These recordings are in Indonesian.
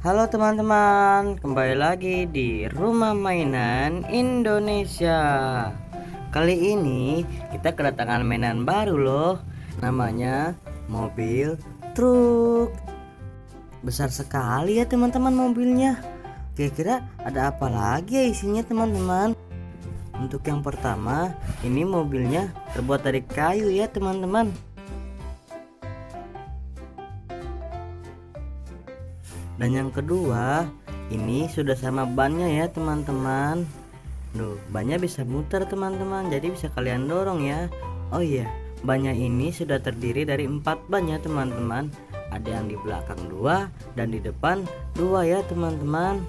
Halo teman-teman, kembali lagi di Rumah Mainan Indonesia. Kali ini kita kedatangan mainan baru loh. Namanya mobil truk. Besar sekali ya teman-teman mobilnya. Kira-kira ada apa lagi ya isinya teman-teman? Untuk yang pertama, ini mobilnya terbuat dari kayu ya teman-teman. Dan yang kedua, ini sudah sama bannya ya teman-teman. Duh, bannya bisa muter teman-teman, jadi bisa kalian dorong ya. Oh iya, bannya ini sudah terdiri dari 4 ban ya teman-teman. Ada yang di belakang 2 dan di depan 2 ya teman-teman.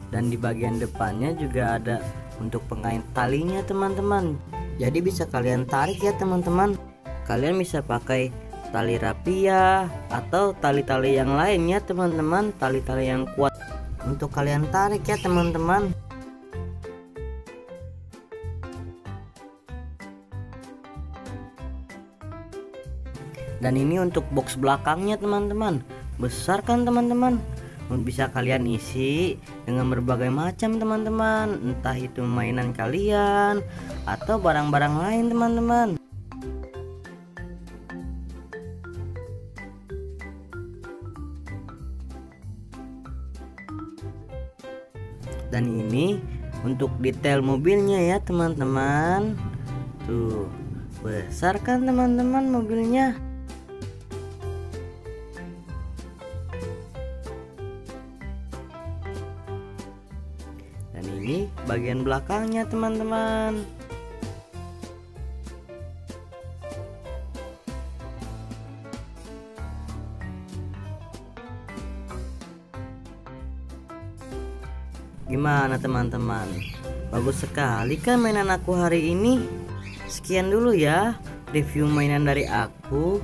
Dan di bagian depannya juga ada untuk pengait talinya teman-teman. Jadi bisa kalian tarik ya teman-teman. Kalian bisa pakai tali rapia atau tali-tali yang lain ya teman-teman, tali-tali yang kuat untuk kalian tarik ya teman-teman. Dan ini untuk box belakangnya teman-teman, besar kan teman-teman, bisa kalian isi dengan berbagai macam teman-teman, entah itu mainan kalian atau barang-barang lain teman-teman. Dan ini untuk detail mobilnya ya teman-teman. Tuh, besar kan teman-teman mobilnya. Dan ini bagian belakangnya teman-teman. Gimana teman-teman? Bagus sekali kan mainan aku hari ini? Sekian dulu ya review mainan dari aku.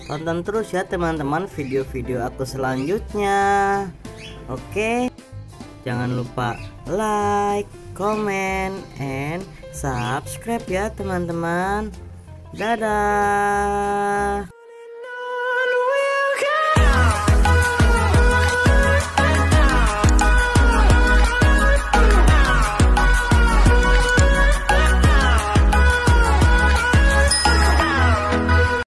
Tonton terus ya teman-teman video-video aku selanjutnya. Oke, jangan lupa like, comment, and subscribe ya teman-teman. Dadah.